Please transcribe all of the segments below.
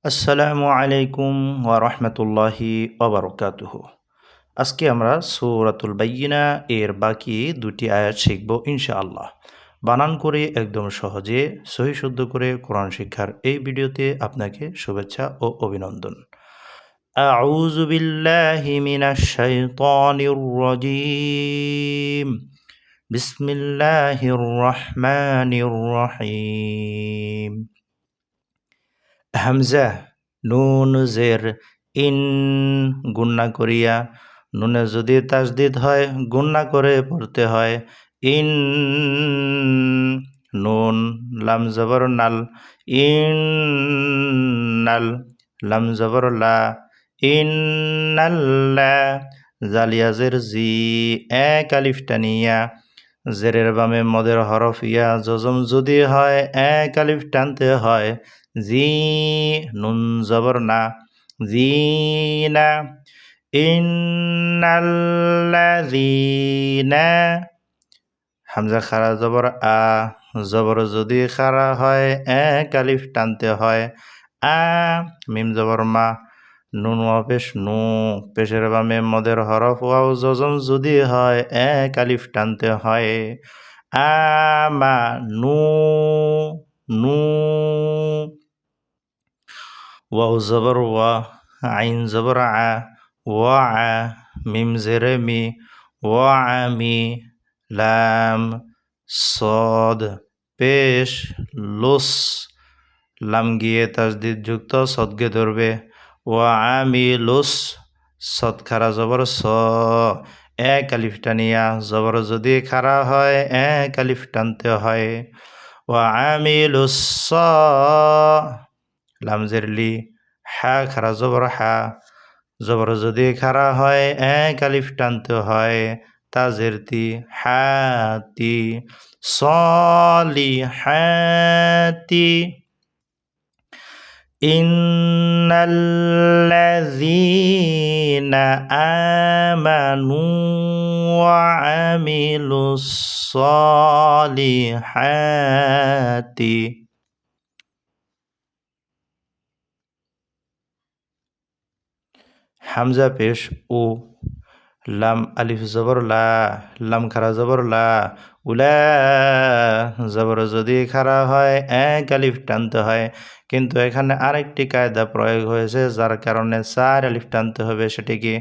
আসসালামু আলাইকুম ওয়া রাহমাতুল্লাহি ওয়া বারাকাতুহু। আজকে আমরা সূরাতুল বাইয়িনা এর বাকি দুটি আয়াত শিখব ইনশাআল্লাহ। বানান করে একদম সহজে সহি শুদ্ধ করে কোরআন শিক্ষার এই ভিডিওতে আপনাকে শুভেচ্ছা ও অভিনন্দন। আউযু বিল্লাহি মিনাশ শাইতানির রাজীম। বিসমিল্লাহির রহমানির রহিম। হামজা নুন জের ইন গুন্না করিয়া নুনে যদি তাসদিদ হয় গুন্না করে পড়তে হয় ইন নুন লাম জবর নাল ইন নাল লাম জবর লা ইন নাল্লা জালিয়াজের জি এক আলিফ টানিয়া জেরের বামে মদের হরফ ইয়া জজম যদি হয় এক আলিফ টানতে হয় জি নুন জবর না জিনা ইন্নাল্লাযীনা হামজা খারা জবর আ জবর যদি খারা হয় এক আলিফ টানতে হয় আ মিম জবর মা নুন ওয়া পেশ নু পেশের বামে মদের হরফ ওয়াও জজম যদি হয় এক আলিফ টানতে হয় আমা নু নু ওয়াও জবর ওয়া আইন জবর আ ওয়া আ মিম জেরে মি ওয়া আমি লাম সদ পেশ লুস লাম গিয়ে তাসদিদ যুক্ত সদকে ধরবে ওয়া আমি লুস সদ খারা জবর স এক আলিফ টানিয়া জবর যদি খারা হয় এক আলিফ টানতে হয় ওয়া আমি লুস লামজের লি হা খারা জবর হা জবর যদি খারা হয় এক আলিফ টানতে হয় তাজের তি হাতি সলিহাতি ইন্নাল্লাযীনা আমানু ওয়া আমিলুস সলিহাতি হামজা পেশ ও লাম আলিফ জবর লা লাম খারা জবর লা উলা জবর যদি খারা হয় এক আলিফ টানতে হয় কিন্তু এখানে আরেকটি কায়দা প্রয়োগ হয়েছে যার কারণে চার আলিফ টানতে হবে সেটি কি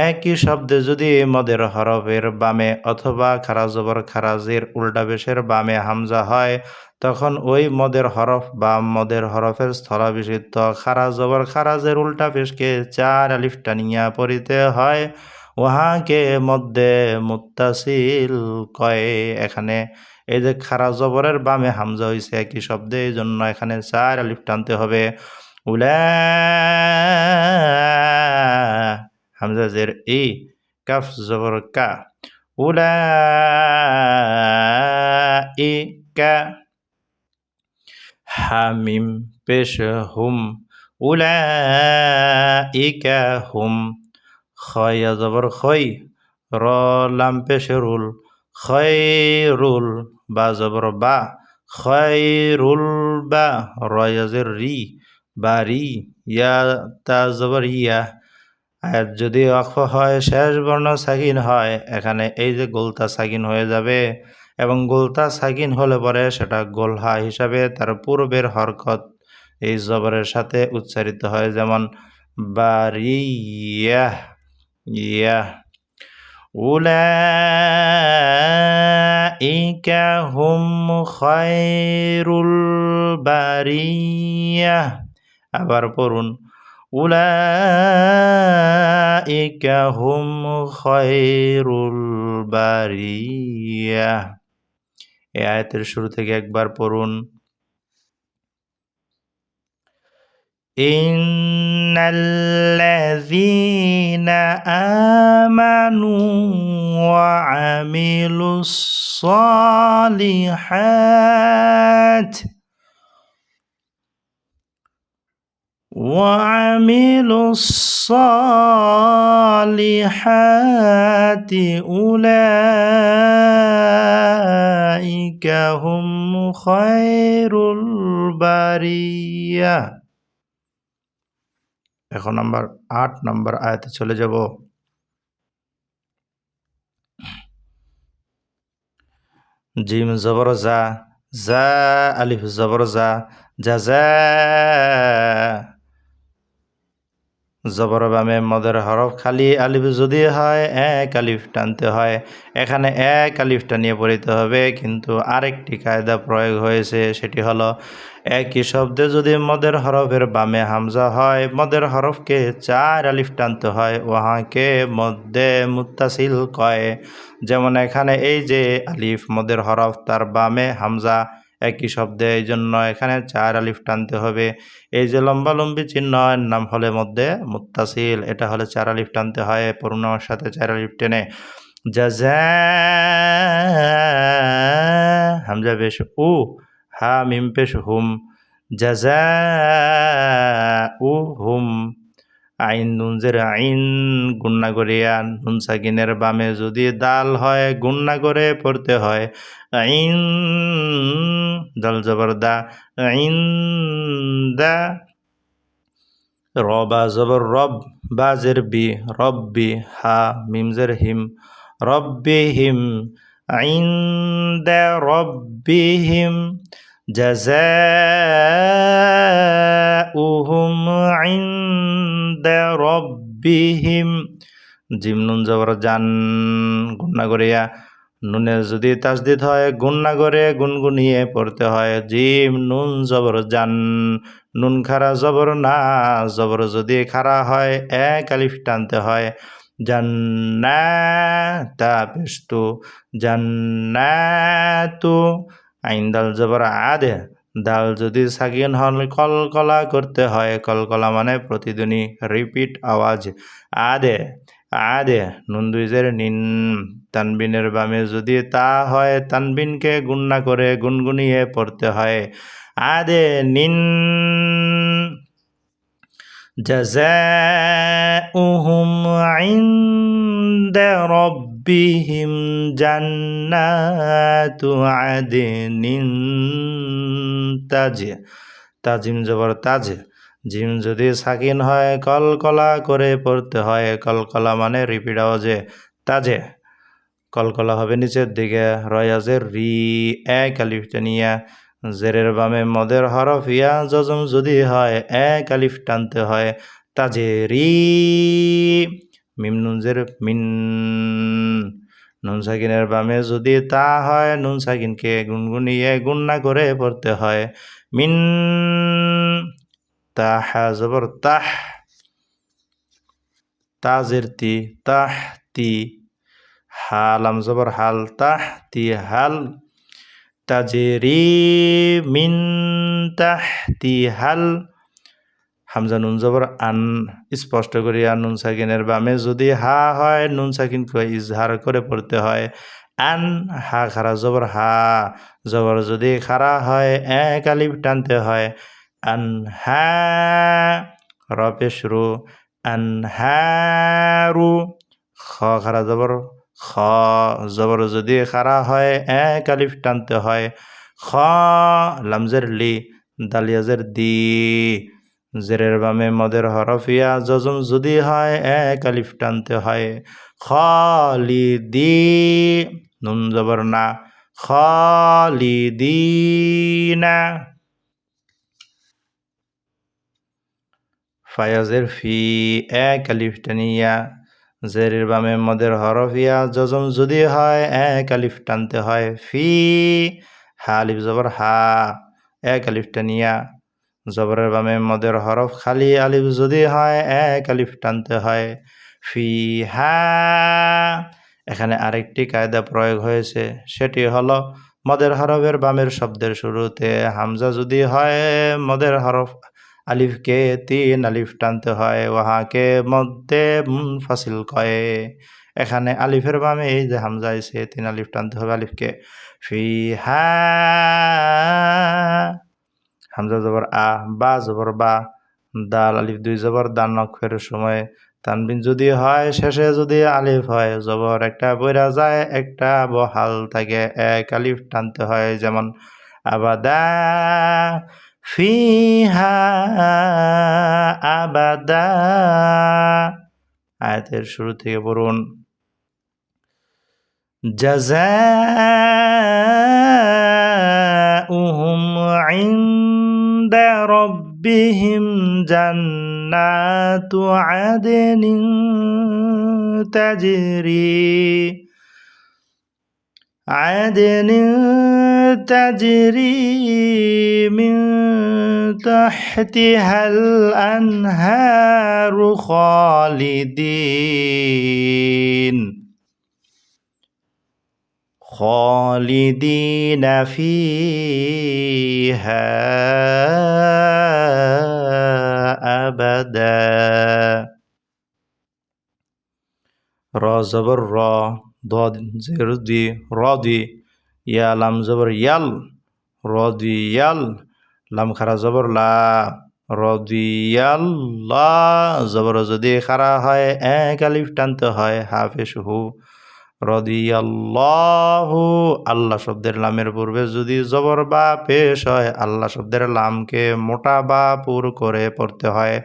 একই শব্দে যদি মদের হরফের বামে অথবা খারা জবর খারাজের উল্টা পেশের বামে হামজা হয় তখন ওই মদের হরফ বা মদের হরফের স্থলাভিষিক্ত খারা জবর খারাজের উল্টা পেশকে চার আলিফ টানিয়া পড়িতে হয় ওহাকে মধ্যে মুত্তাসিল কয় এখানে এই যে খারা জবরের বামে হামজা হয়েছে একই শব্দে এই জন্য এখানে চার আলিফ টানতে হবে উলা হামজা জের ই কাফ জবর কা উলা ই কা হামিম পেশ হুম উলা ইকা হুম খয়া জবর খই র লাম পেশেরুল খয়রুল বা জবর বা খয়রুল বা রয়াজের রি বা রি ইয়া তা জবর ইয়া আর যদি অক্ষ হয় শেষ বর্ণ সাকিন হয় এখানে এই যে গোলতা সাকিন হয়ে যাবে এবং গোলতা সাকিন হলে পরে সেটা গোলহা হিসাবে তার পূর্বের হরকত এই জবরের সাথে উচ্চারিত হয় যেমন বারিয়াহ ইয়াহ উলাইকা হুম খায়রুল বারিয়াহ আবার পড়ুন উলাইকা হুম খায়রুল বারিয়াহ এই আয়াতের শুরু থেকে একবার পড়ুন ইন্নাল্লাযীনা আমানু ওয়া আমিলুস সালিহাত উলাইকা হুম খায়রুল বারিয়াহ। এখন নাম্বার 8 নম্বর আয়াতে চলে যাব। জিম জবর জা, জা আলিফ জবর জা, জাযা জবর বামে মদের হরফ খালি আলিফ যদি হয় এক আলিফ টানতে হয়। এখানে এক আলিফ টানিয়ে পড়িতে হবে, কিন্তু আরেকটি কায়দা প্রয়োগ হয়েছে, সেটি হলো একই শব্দে যদি মদের হরফের বামে হামজা হয়, মদের হরফকে 4 আলিফ টানতে হয়, ওহাকে মধ্যে মুত্তাসিল কয়। যেমন এখানে এই যে আলিফ মদের হরফ, তার বামে হামজা, একই শব্দে, এই জন্য এখানে 4 আলিফ টানতে হবে। এই যে লম্বালম্বি চিহ্ন, এর নাম হলে মধ্যে মুত্তাসিল, এটা হলে 4 আলিফ টানতে হয় পূর্ণর সাথে 4 আলিফ টেনে। জাযা হামজা পেশ উ, হা মিম পেশ হুম, জাযা উ হুম। আইন নুন জের আইন গুন্না করিয়া নুন সাকিনের বামে যদি দাল হয় গুন্না করে পড়তে হয়। আইন দাল জবর দা, আইন দা। রবা জবর রব, বা জের বি, রব্বি, হা মিম জের হিম, রব্বিহিম। আইন দা রব্বিহিম, জাযাউহুম ইনদা রব্বিহিম। জিম নুন জবর জান গুন্না করিয়া নুনে যদি তাসদিদ হয় গুন্না করে গুনগুনিয়ে পড়তে হয়। জিম নুন জবর জান, নুন খারা জবর না, জবর যদি খারা হয় এক আলিফ টানতে হয়। জান্নাতা পেশতু, জান্নাতু। আইন দাল জবর আদে, দাল যদি সাকিন হল কলকলা করতে হয়, কলকলা মানে প্রতিধ্বনি, রিপিট আওয়াজ। আদে, আদে। নুন দুই জের নিন, তানবিনের বামে যদি তা হয় তানবিনকে গুন্না করে গুনগুনিয়ে পড়তে হয়। আদে নিন। জাযাউহুম ইনদা রব্বিহিম জান্নাতু আদনিন তাজে। তাজিম জবর তাজ, জিম যদি সাকিন হয় কলকলা করে পড়তে হয়, কলকলা মানে রিপিট আওয়াজে। তাজে কলকলা হবে নিচের দিকে। রয়াজের রি, এক আলিফ টানিয়া জেরের বামে মদের হরফ ইয়া জজম যদি হয় এক আলিফ টানতে হয়। তাজে রি। মিম নুন জের মিন, নুন সাকিনের বামে যদি তা হয় নুন সাকিনকে গুনগুনিয়ে গুন্না করে পড়তে হয়। মিন। তাহা জবর তাহ, তাজের তি, তাহ তি। হালাম জবর হাল, তাহ তি হাল। তাজরি মিন তাহতি হাল। হামজা নুন জবর আন, স্পষ্ট করিয়া নুন সাকিনের বামে যদি হা হয় নুন সাকিনকে ইজহার করে পড়তে হয়। আন, হা খারা জবর হা, জবর যদি খারা হয় এক আলিফ টানতে হয়। আন হা রপেশ রু, আন হারু। খ খারা জবর খ, জবর যদি খারা হয় এক আলিফ টানতে হয়। খ লামজের লি, দালিয়াজের দি, জেরের বামে মদের হরফিয়া জজম যদি হয় এক আলিফ টানতে হয়। খালিদি, নুন জবর না, খালিদিনা। ফায়াজের ফি, এক আলিফ টানিয়া জেরের বামে মদের হরফিয়া জজম যদি হয় এক আলিফ টানতে হয়। ফি, হা আলিফ জবর হা, এক আলিফ টানিয়া জবরের বামে মদের হরফ খালি আলিফ যদি হয় এক আলিফ টানতে হয়। ফি হা। এখানে আরেকটি কায়দা প্রয়োগ হয়েছে, সেটি হলো মদের হরফের বামের শব্দের শুরুতে হামজা যদি হয় মদের হরফ আলিফকে 3 আলিফ টানতে হয়, ওহাকে মধ্যে মুনফাসিল কয়। এখানে আলিফের বামে এই যে হামজা আছে 3 আলিফ টানতে হবে আলিফকে। ফি হা, হামজা জবর আ, বা জবর বা, দাল আলিফ 2 জবর দান নক্ষের সময় তানবিন যদি হয় শেষে যদি আলিফ হয় জবর একটা বইরা যায় একটা বহাল থাকে, এক আলিফ টানতে হয়। যেমন আবাদা, ফিহা আবাদা। আয়াতের শুরু থেকে পড়ুন। জাযাউহুম ইনদা রাব্বিহিম জান্নাতু আদনিন তাজরি মিন তাহতিহাল আনহারু খালিদিন ফিহা আবাদা। র জবর র, দ জের দি, র দি, ইয়া লাম জবর ইয়াল, র দি ইয়াল, লাম খারা জবর লা, র দি ইয়াল লা, জবর যদি খারা হয় এক আলিফ টানতে হয় হাফেশ হু। রদিয়াল্লাহু, আল্লাহ শব্দের লামের পূর্বে যদি জবর বা পেশ হয় আল্লাহ শব্দের লামকে মোটা বা পুর করে পড়তে হয়।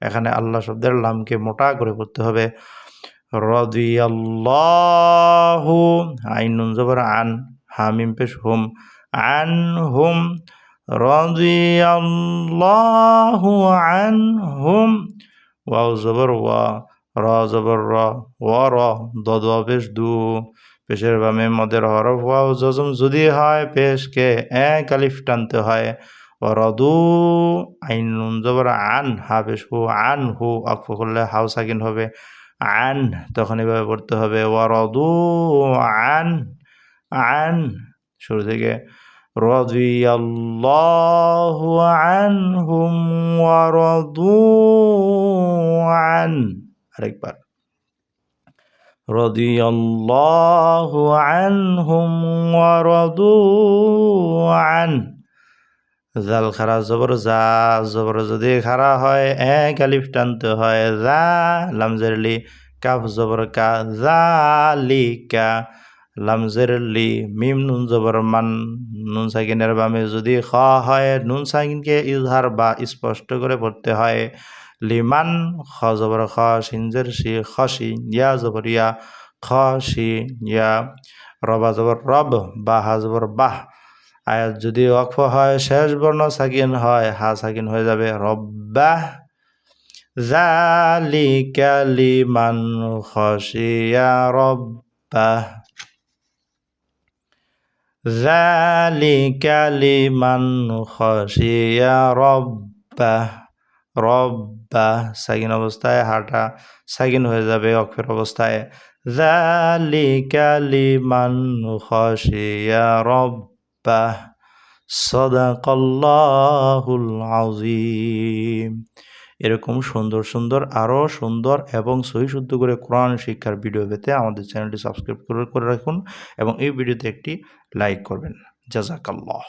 এখানে আল্লাহ শব্দের লামকে মোটা করে পড়তে হবে। রদিয়াল্লাহু, আইন নুন জবর আন, হামিম পেশ হুম, আন হুম, রদিয়াল্লাহু আনহুম। ওয়াও জবর ওয়া, র জবর র, ওয়া র, দদ পেশ দু, পেশের বামে মদের হরফ ওয়াও জজম যদি হয় পেশকে এক আলিফ টানতে হয়। রদু, আইন নুন জবর আন, হা পেশ হু, আন হু, অক্ফ করলে হাউ সাকিন হবে, আন, তখন এভাবে পড়তে হবে ওয়ারদু আন, আন, শুরু থেকে রাদিয়াল্লাহু আনহুম ওয়া রাদু আন। আরেকবার রাদিয়াল্লাহু আনহুম ওয়া রাদু আন। জাল খারা জবর যা, জবর যদি খারা হয় এক আলিফ টানতে হয় যা, লাম জেরলি, কাফ জবর কা, যালিকা, লাম জেরলি, মিম নুন জবর মান, নুন সাকিনের বামে যদি খ হয় নুন সাকিনকে ইজহার বা স্পষ্ট করে পড়তে হয়। লিমান, খ জবর খ, সিনজের শি, খসি, ইয়া জবর ইয়া, খসি ইয়া, রবা জবর রব, বাহা জবর বাহ। আয়াত যদি ওয়াকফ হয় শেষ বর্ণ সাকিন হয় হা সাকিন হয়ে যাবে রব্বাহ। যালিকা লিমান খাশিয়া রব্বাহ, যালিকা লিমান খাশিয়া রব্বাহ। রব্বাহ সাকিন অবস্থায় হাটা সাকিন হয়ে যাবে ওয়াকফের অবস্থায়। যালিকা লিমান খাশিয়া রব্বাহ। সাদাকাল্লাহুল আযীম। এরকম সুন্দর সুন্দর আরও সুন্দর এবং সহি শুদ্ধ করে কোরআন শিক্ষার ভিডিও পেতে আমাদের চ্যানেলটি সাবস্ক্রাইব করে রাখুন এবং এই ভিডিওতে একটি লাইক করবেন। জাযাকাল্লাহ।